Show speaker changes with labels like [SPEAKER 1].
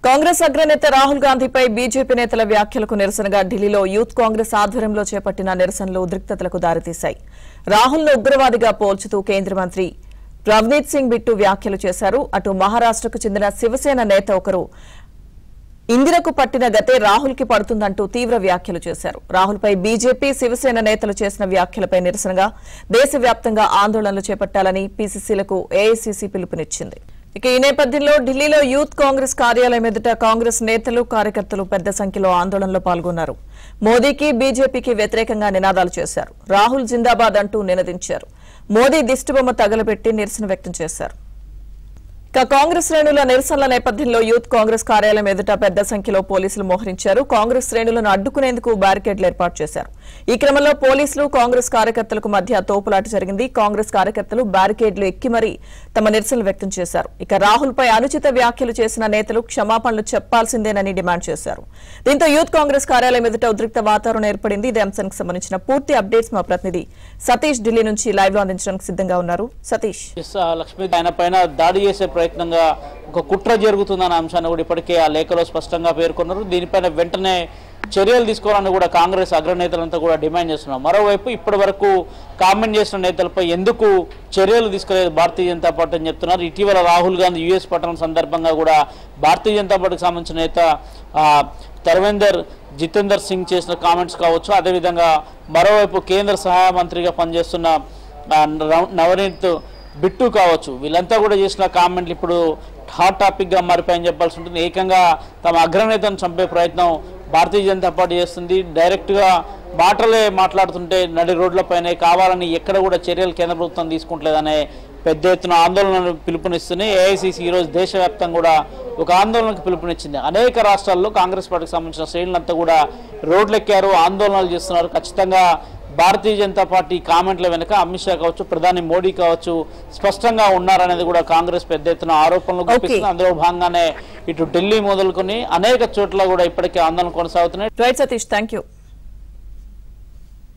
[SPEAKER 1] కాంగ్రెస్ అగ్రనేత రాహుల్ గాంధీపై బీజేపీ నేతల వ్యాఖ్యలకు నిరసనగా ఢిల్లీలో యూత్ కాంగ్రెస్ ఆధ్వర్యంలో చేపట్టిన నిరసనలు ఉద్రిక్తతలకు దారితీశాయి. రాహుల్ను ఉగ్రవాదిగా పోల్చుతూ కేంద్ర మంత్రి రవనీత్ సింగ్ బిట్టు వ్యాఖ్యలు చేశారు. అటు మహారాష్ట్రకు చెందిన శివసేన నేత ఒకరు ఇందిరకు పట్టిన గతే రాహుల్ కి పడుతుందంటూ తీవ్ర వ్యాఖ్యలు చేశారు. రాహుల్పై బీజేపీ శివసేన నేతలు చేసిన వ్యాఖ్యలపై నిరసనగా దేశవ్యాప్తంగా ఆందోళనలు చేపట్టాలని పీసీసీలకు ఏఐసీసీ పిలుపునిచ్చింది. ఇక ఈ నేపథ్యంలో ఢిల్లీలో యూత్ కాంగ్రెస్ కార్యాలయం ఎదుట కాంగ్రెస్ నేతలు కార్యకర్తలు పెద్ద సంఖ్యలో ఆందోళనలో పాల్గొన్నారు. మోదీకి బీజేపీకి వ్యతిరేకంగా నినాదాలు చేశారు. రాహుల్ జిందాబాద్ అంటూ నినదించారు. మోదీ దిష్టిబొమ్మ తగలబెట్టి నిరసన వ్యక్తం చేశారు. ఇక కాంగ్రెస్ శ్రేణుల నిరసనల నేపథ్యంలో యూత్ కాంగ్రెస్ కార్యాలయం ఎదుట పెద్ద సంఖ్యలో పోలీసులు మోహరించారు. కాంగ్రెస్ శ్రేణులను అడ్డుకునేందుకు బ్యారికేడ్లు ఏర్పాటు చేశారు. ఈ క్రమంలో పోలీసులు కాంగ్రెస్ కార్యకర్తలకు మధ్య తోపులాట జరిగింది. కాంగ్రెస్ కార్యకర్తలు బ్యారికేడ్లు ఎక్కి మరీ తమ నిరసనలు వ్యక్తం చేశారు. ఇక రాహుల్ పై అనుచిత వ్యాఖ్యలు చేసిన నేతలు క్షమాపణలు చెప్పాల్సిందేనని డిమాండ్ చేశారు. దీంతో యూత్ కాంగ్రెస్ కార్యాలయం ఎదుట ఉద్రిక్త వాతావరణం ఏర్పడింది. ఇదే అంశానికి సంబంధించిన పూర్తి అప్డేట్స్ మా ప్రతినిధి సతీష్ ఢిల్లీ నుంచి లైవ్ లో అందించడానికి సిద్ధంగా ఉన్నారు. సతీష్,
[SPEAKER 2] లక్ష్మీ ఆయన పైన దాడి చేసే ప్రయత్నంగా ఒక కుట్ర జరుగుతుందన్న అంశాన్ని కూడా ఇప్పటికే ఆ లేఖలో స్పష్టంగా పేర్కొన్నారు. దీనిపైన వెంటనే చర్యలు తీసుకోవాలని కూడా కాంగ్రెస్ అగ్రనేతలంతా కూడా డిమాండ్ చేస్తున్నారు. మరోవైపు ఇప్పటి వరకు కామెంట్ చేసిన నేతలపై ఎందుకు చర్యలు తీసుకోలేదు భారతీయ జనతా పార్టీ అని చెప్తున్నారు. ఇటీవల రాహుల్ గాంధీ యుఎస్ పట్టణం సందర్భంగా కూడా భారతీయ జనతా పార్టీకి సంబంధించిన నేత జితేందర్ సింగ్ చేసిన కామెంట్స్ కావచ్చు. అదేవిధంగా మరోవైపు కేంద్ర సహాయ మంత్రిగా పనిచేస్తున్న నవనీత్ బిట్టు కావచ్చు, వీళ్ళంతా కూడా చేసిన కామెంట్లు ఇప్పుడు హాట్ టాపిక్గా మారిపోయని చెప్పాల్సి ఉంటుంది. ఏకంగా తమ అగ్రనేతను చంపే ప్రయత్నం భారతీయ జనతా పార్టీ చేస్తుంది. డైరెక్ట్గా మాటలే మాట్లాడుతుంటే నడి రోడ్లపైనే కావాలని ఎక్కడ కూడా చర్యలు కేంద్ర ప్రభుత్వం తీసుకుంటలేదనే పెద్ద ఎత్తున ఆందోళనలు పిలుపునిస్తున్నాయి. ఏఐసీసీ ఈరోజు దేశవ్యాప్తంగా కూడా ఒక ఆందోళనకు పిలుపునిచ్చింది. అనేక రాష్ట్రాల్లో కాంగ్రెస్ పార్టీకి సంబంధించిన శ్రేణులంతా కూడా రోడ్లెక్కారు, ఆందోళనలు చేస్తున్నారు. ఖచ్చితంగా భారతీయ జనతా పార్టీ కామెంట్ల వెనుక అమిత్ షా కావచ్చు, ప్రధాని మోడీ కావచ్చు స్పష్టంగా ఉన్నారనేది కూడా కాంగ్రెస్ పెద్ద ఎత్తున ఆరోపణలు గుప్పిస్తుంది. అందులో భాగంగానే ఇటు ఢిల్లీ మొదలుకొని అనేక చోట్ల కూడా ఇప్పటికే ఆందోళన కొనసాగుతున్నాయి.
[SPEAKER 1] Right Satish, thank you.